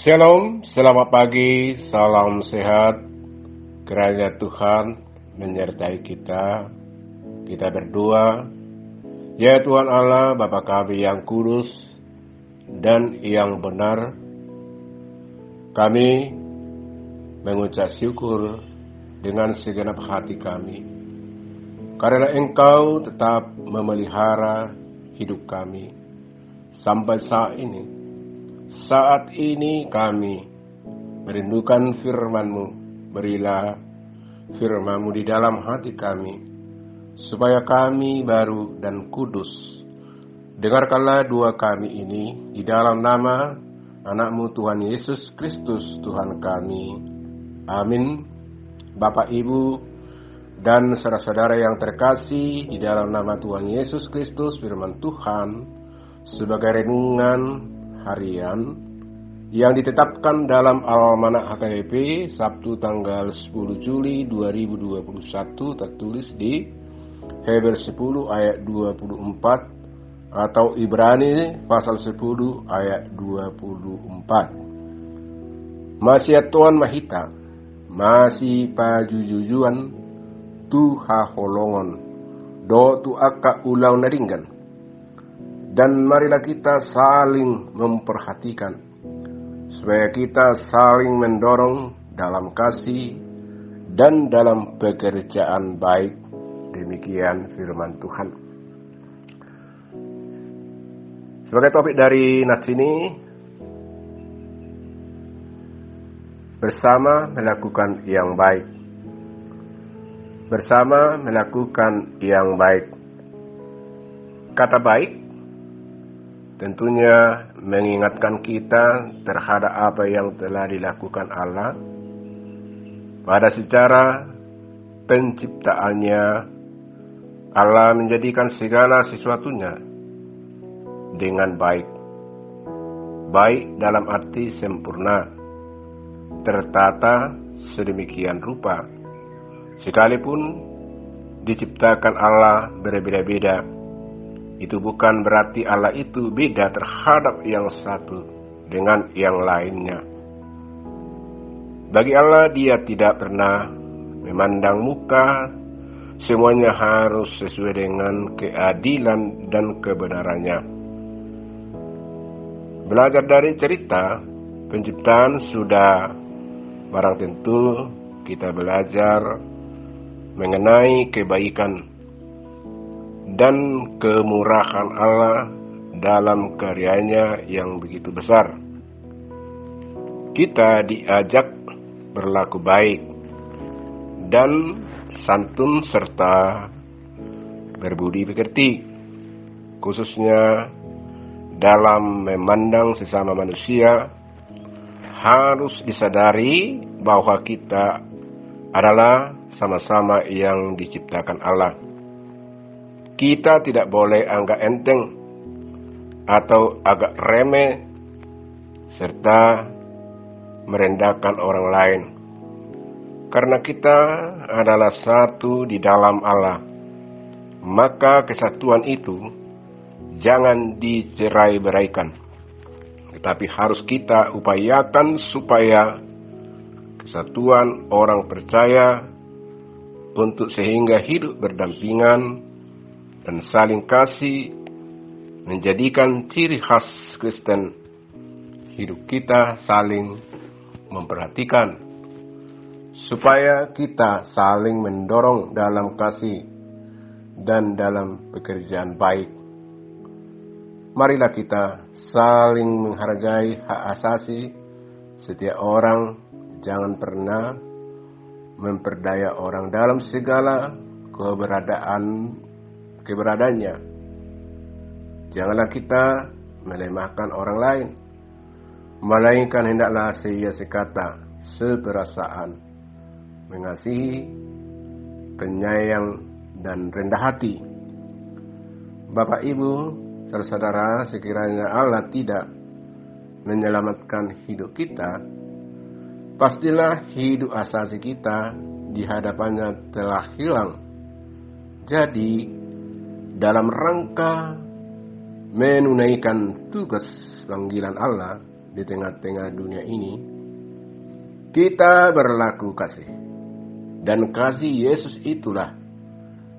Shalom, selamat pagi, salam sehat. Kiranya Tuhan menyertai kita. Kita berdoa, ya Tuhan Allah, Bapa kami yang kudus dan yang benar, kami mengucap syukur dengan segenap hati kami, karena Engkau tetap memelihara hidup kami sampai saat ini. Saat ini kami merindukan firman-Mu. Berilah firman-Mu di dalam hati kami, supaya kami baru dan kudus. Dengarkanlah doa kami ini di dalam nama anak-Mu Tuhan Yesus Kristus Tuhan kami. Amin. Bapak, Ibu, dan saudara-saudara yang terkasih, di dalam nama Tuhan Yesus Kristus, firman Tuhan sebagai renungan harian yang ditetapkan dalam Almanak HKBP Sabtu tanggal 10 Juli 2021 tertulis di Heber 10 ayat 24 atau Ibrani pasal 10 ayat 24. Masih Tuhan mahita, masih pajujujuan tuha holongon do tu aka ulau naringgan. Dan marilah kita saling memperhatikan, supaya kita saling mendorong dalam kasih dan dalam pekerjaan baik. Demikian firman Tuhan. Sebagai topik dari nats ini, bersama melakukan yang baik. Bersama melakukan yang baik. Kata baik tentunya mengingatkan kita terhadap apa yang telah dilakukan Allah pada secara penciptaannya. Allah menjadikan segala sesuatunya dengan baik. Baik dalam arti sempurna, tertata sedemikian rupa. Sekalipun diciptakan Allah berbeda-beda, itu bukan berarti Allah itu beda terhadap yang satu dengan yang lainnya. Bagi Allah, Dia tidak pernah memandang muka. Semuanya harus sesuai dengan keadilan dan kebenarannya. Belajar dari cerita penciptaan sudah barang tentu kita belajar mengenai kebaikan dan kemurahan Allah dalam karyanya yang begitu besar. Kita diajak berlaku baik dan santun serta berbudi pekerti, khususnya dalam memandang sesama manusia. Harus disadari bahwa kita adalah sama-sama yang diciptakan Allah. Kita tidak boleh anggap enteng atau agak remeh serta merendahkan orang lain, karena kita adalah satu di dalam Allah. Maka kesatuan itu jangan dicerai-beraikan, tetapi harus kita upayakan supaya kesatuan orang percaya untuk sehingga hidup berdampingan dan saling kasih menjadikan ciri khas Kristen. Hidup kita saling memperhatikan, supaya kita saling mendorong dalam kasih dan dalam pekerjaan baik. Marilah kita saling menghargai hak asasi setiap orang. Jangan pernah memperdaya orang dalam segala keberadaannya. Janganlah kita melemahkan orang lain, melainkan hendaklah seia sekata, seperasaan, mengasihi, penyayang, dan rendah hati. Bapak, Ibu, saudara-saudara, sekiranya Allah tidak menyelamatkan hidup kita, pastilah hidup asasi kita di hadapannya telah hilang. Jadi, dalam rangka menunaikan tugas panggilan Allah, di tengah-tengah dunia ini, kita berlaku kasih. Dan kasih Yesus itulah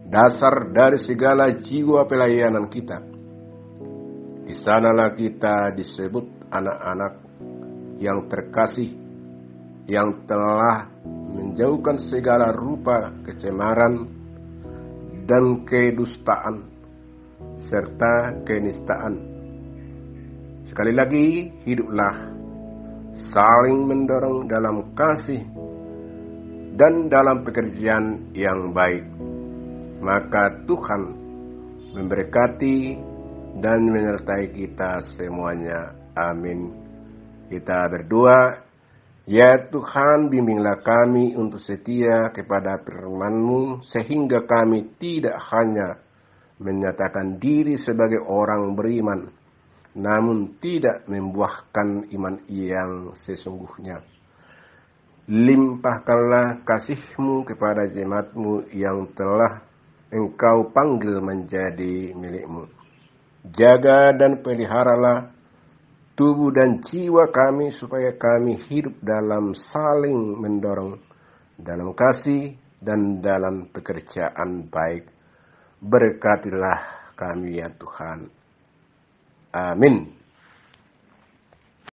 dasar dari segala jiwa pelayanan kita. Di sanalah kita disebut anak-anak yang terkasih, yang telah menjauhkan segala rupa kecemaran dan kedustaan serta kenistaan. Sekali lagi, hiduplah saling mendorong dalam kasih dan dalam pekerjaan yang baik. Maka Tuhan memberkati dan menyertai kita semuanya. Amin. Kita berdoa. Ya Tuhan, bimbinglah kami untuk setia kepada firman-Mu, sehingga kami tidak hanya menyatakan diri sebagai orang beriman, namun tidak membuahkan iman yang sesungguhnya. Limpahkanlah kasih-Mu kepada jemaat-Mu yang telah Engkau panggil menjadi milik-Mu. Jaga dan peliharalah tubuh dan jiwa kami supaya kami hidup dalam saling mendorong, dalam kasih dan dalam pekerjaan baik. Berkatilah kami ya Tuhan. Amin.